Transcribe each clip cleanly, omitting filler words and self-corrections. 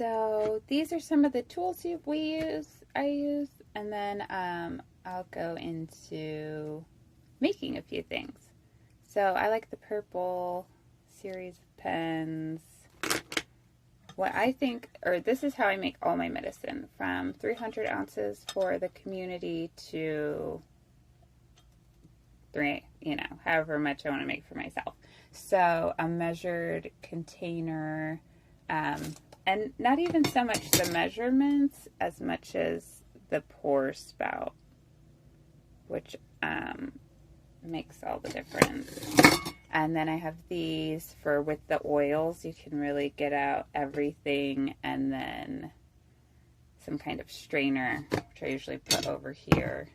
So these are some of the tools I use, and then I'll go into making a few things. So I like the purple series of pens. What I think, or this is how I make all my medicine, from 300 ounces for the community to however much I want to make for myself. So a measured container, and not even so much the measurements as much as the pour spout, which makes all the difference. And then I have these for with the oils. You can really get out everything, and then some kind of strainer, which I usually put over here.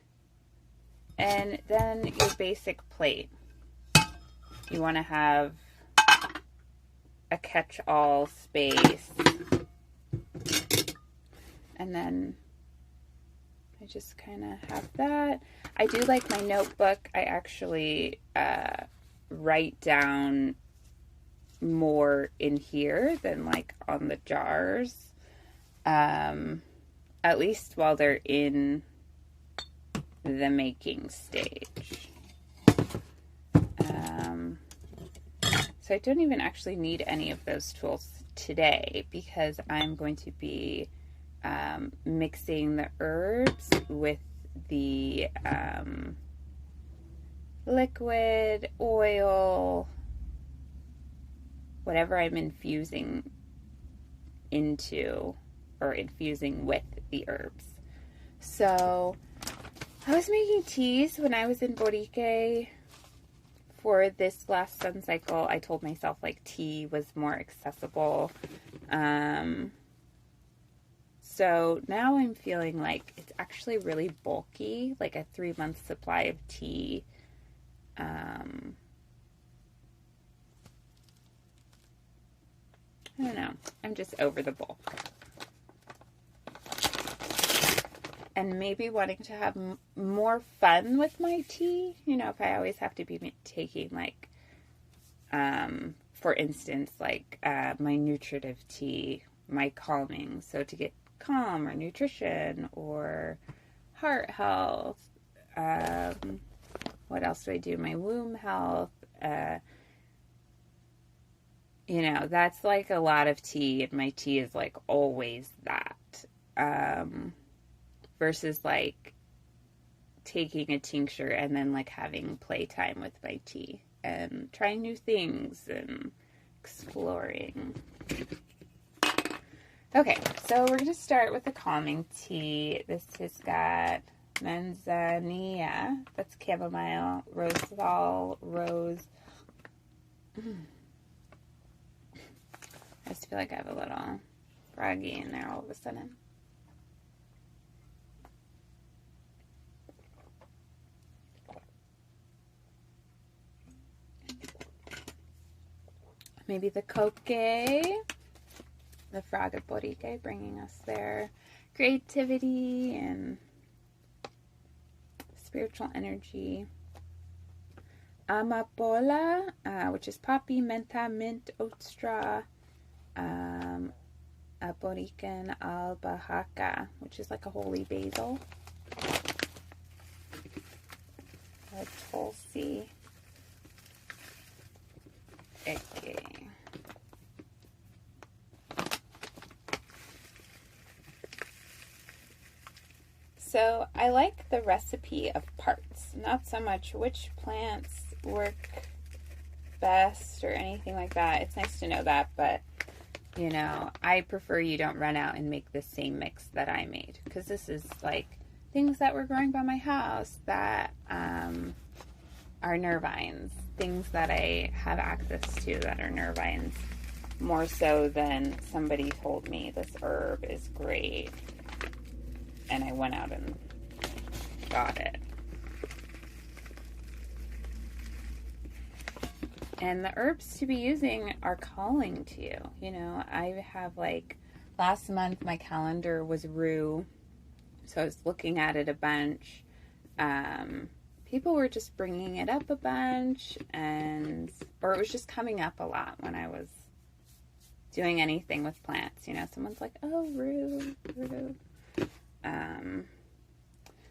And then your basic plate. You want to have a catch-all space. And then I just kind of have that. I do like my notebook. I actually write down more in here than like on the jars. At least while they're in the making stage. So I don't even actually need any of those tools today because I'm going to be mixing the herbs with the liquid, oil, whatever I'm infusing into or infusing with the herbs. So I was making teas when I was in Borique. For this last sun cycle, I told myself like tea was more accessible. So now I'm feeling like it's actually really bulky, like a 3-month supply of tea. I don't know. I'm just over the bulk. And maybe wanting to have more fun with my tea. You know, if I always have to be taking like, for instance, like my nutritive tea, my calming. So to get calm or nutrition or heart health. What else do I do? My womb health. You know, that's like a lot of tea, and my tea is like always that. Versus like taking a tincture and then like having playtime with my tea and trying new things and exploring. Okay, so we're going to start with the calming tea. This has got manzanilla, that's chamomile, rosal, rose. I just feel like I have a little froggy in there all of a sudden. Maybe the coque, the frog of Borique, bringing us their creativity and spiritual energy. Amapola, which is poppy, menta, mint, oat straw. Aborican albahaca, which is like a holy basil. Tulsi. Okay. So I like the recipe of parts, not so much which plants work best or anything like that. It's nice to know that, but you know, I prefer you don't run out and make the same mix that I made, because this is like things that were growing by my house that are nervines, things that I have access to that are nervines, more so than somebody told me this herb is great and I went out and got it. And the herbs to be using are calling to you. You know, I have like, last month my calendar was rue, so I was looking at it a bunch. People were just bringing it up a bunch, or it was just coming up a lot when I was doing anything with plants. You know, someone's like, oh, rude.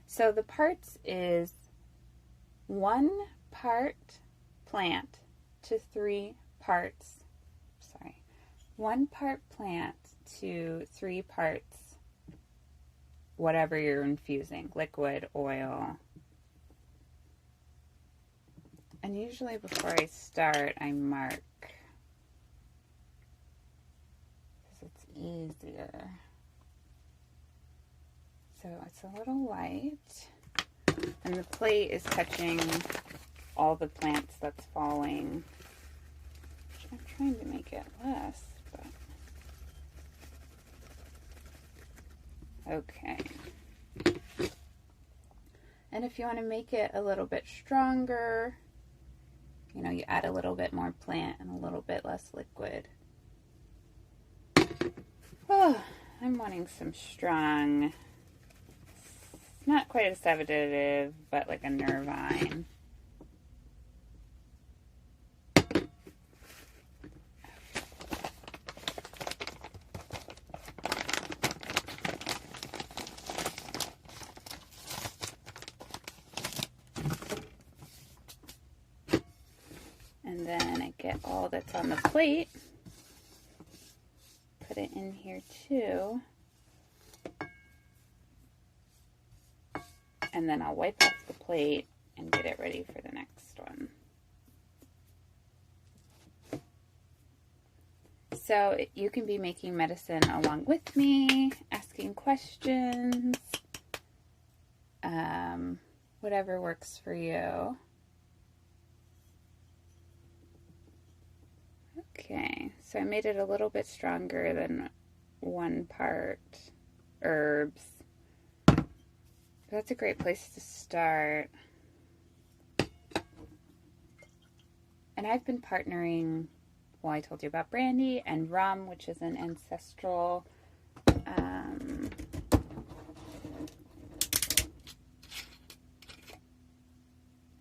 So the parts is 1 part plant to 3 parts. 1 part plant to 3 parts, whatever you're infusing, liquid, oil. And usually before I start, I mark because it's easier. So it's a little light, and the plate is touching all the plants that's falling. I'm trying to make it less, but okay. And if you want to make it a little bit stronger, you know, you add a little bit more plant and a little bit less liquid. Oh, I'm wanting some strong, not quite a sedative, but like a nervine. And then I get all that's on the plate, put it in here too, and then I'll wipe off the plate and get it ready for the next one. So you can be making medicine along with me, asking questions, whatever works for you. Okay, so I made it a little bit stronger than 1 part herbs. That's a great place to start. And I've been partnering, well, I told you about brandy and rum, which is an ancestral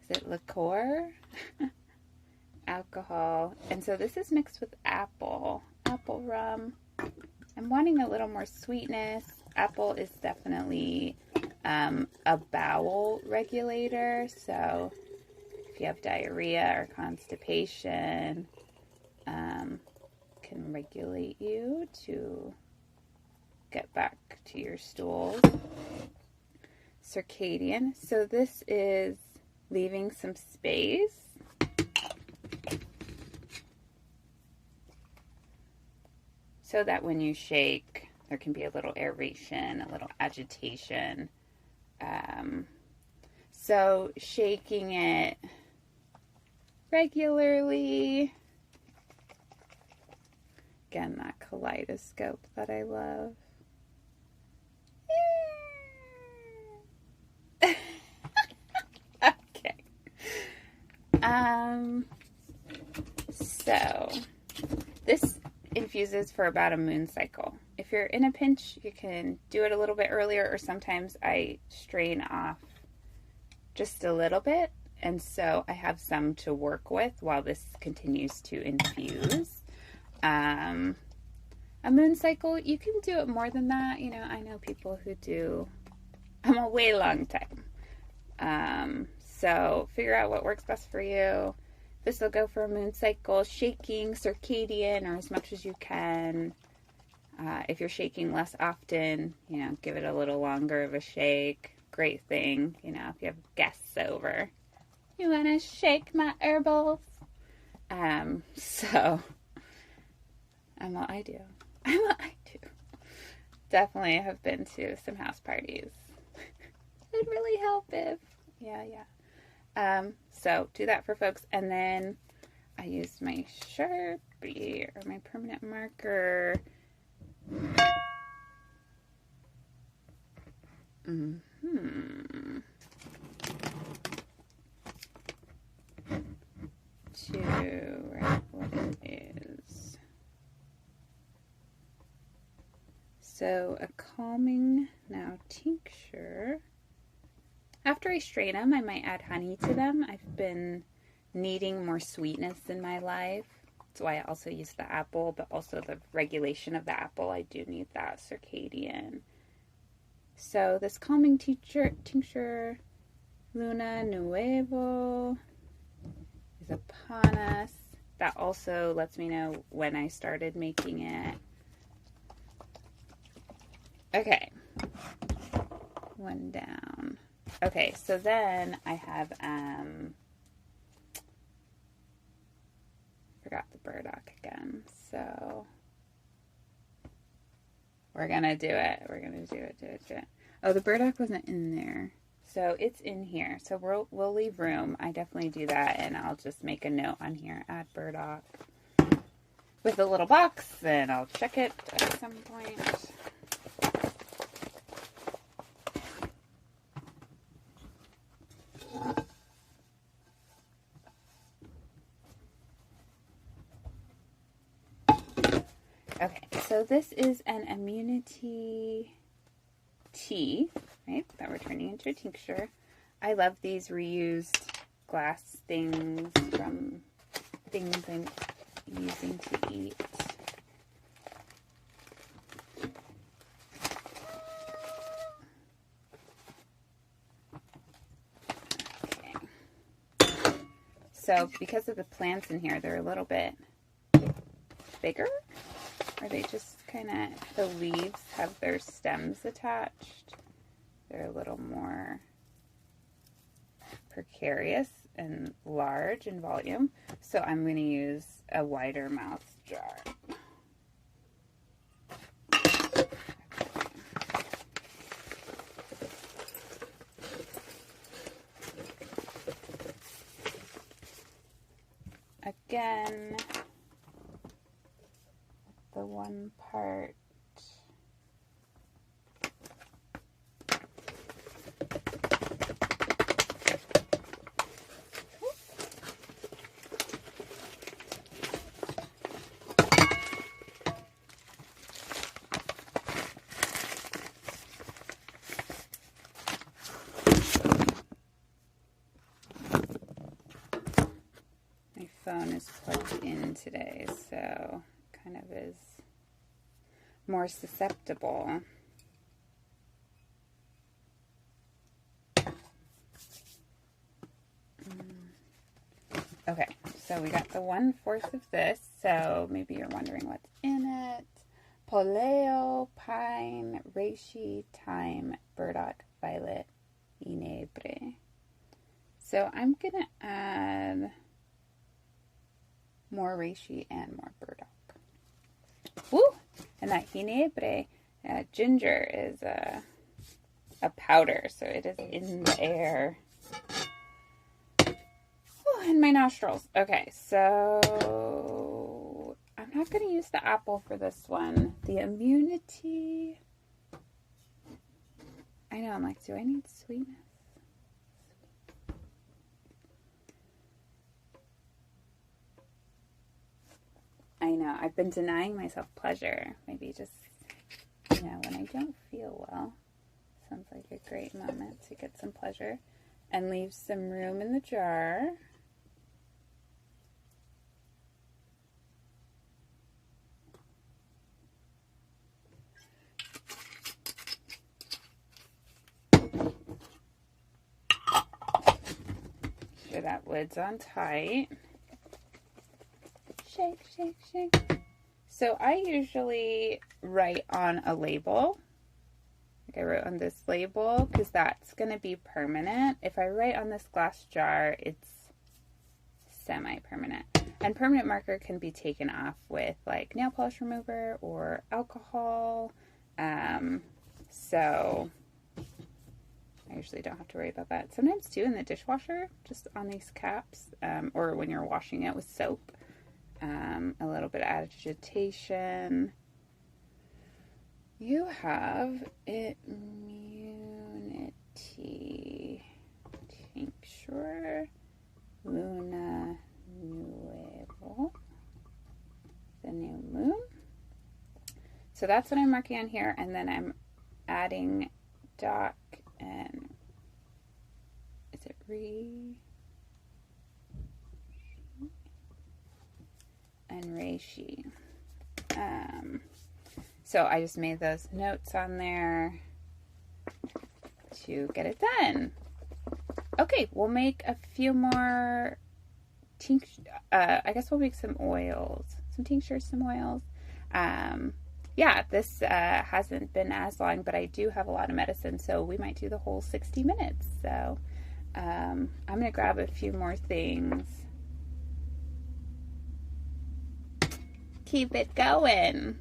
is it liqueur? Alcohol. And so this is mixed with apple rum. I'm wanting a little more sweetness. Apple is definitely a bowel regulator, so if you have diarrhea or constipation, can regulate you to get back to your stools. Circadian, so this is leaving some space. So that when you shake, there can be a little aeration, a little agitation. So shaking it regularly. Again, that kaleidoscope that I love. Okay. So this infuses for about a moon cycle. If you're in a pinch, you can do it a little bit earlier, or sometimes I strain off just a little bit, and so I have some to work with while this continues to infuse. A moon cycle, you can do it more than that. You know, I know people who do a way long time. So figure out what works best for you. This will go for a moon cycle, shaking, circadian, or as much as you can. If you're shaking less often, you know, give it a little longer of a shake. Great thing, you know, if you have guests over. You want to shake my herbals? So, I'm what I do. Definitely have been to some house parties. It'd really help if, yeah. So do that for folks, and then I use my Sharpie or my permanent marker. To write what it is. So a calming now tincture. After I strain them, I might add honey to them. I've been needing more sweetness in my life. That's why I also use the apple, but also the regulation of the apple. I do need that circadian. So this calming tincture Luna Nuevo is upon us. That also lets me know when I started making it. Okay. One down. Okay, so then I have forgot the burdock again. So we're gonna do it. We're gonna do it. Oh, the burdock wasn't in there. So it's in here. So we'll leave room. I definitely do that, and I'll just make a note on here, add burdock with a little box, and I'll check it at some point. Okay, so this is an immunity tea, right, that we're turning into a tincture. I love these reused glass things from things I'm using to eat. Okay. So because of the plants in here, they're a little bit bigger. Or they just kind of, the leaves have their stems attached. They're a little more precarious and large in volume. So I'm going to use a wider mouth jar. Again, the one part my phone is plugged in today, so kind of is more susceptible. Okay, so we got the 1/4 of this, so maybe you're wondering what's in it. Poleo, pine, reishi, thyme, burdock, violet, ginebre. So I'm gonna add more reishi and more burdock. Woo! And that ginebre, ginger, is a powder, so it is in the air. Ooh, in my nostrils. Okay, so I'm not going to use the apple for this one. The immunity. I know, I'm like, do I need sweetness? I know, I've been denying myself pleasure. Maybe just, when I don't feel well. Sounds like a great moment to get some pleasure. And leave some room in the jar. Sure that lid's on tight. Shake, shake, shake. So I usually write on a label. Like I wrote on this label because that's going to be permanent. If I write on this glass jar, it's semi-permanent. And permanent marker can be taken off with like nail polish remover or alcohol. So I usually don't have to worry about that. Sometimes too in the dishwasher, just on these caps, or when you're washing it with soap. A little bit of agitation. You have immunity tincture Luna Nuevo, the new moon. So that's what I'm marking on here, and then I'm adding doc and is it and reishi. So I just made those notes on there to get it done. Okay, we'll make a few more I guess we'll make some oils, some tinctures, some oils. Yeah, this hasn't been as long, but I do have a lot of medicine, so we might do the whole 60 minutes. So I'm going to grab a few more things. Keep it going.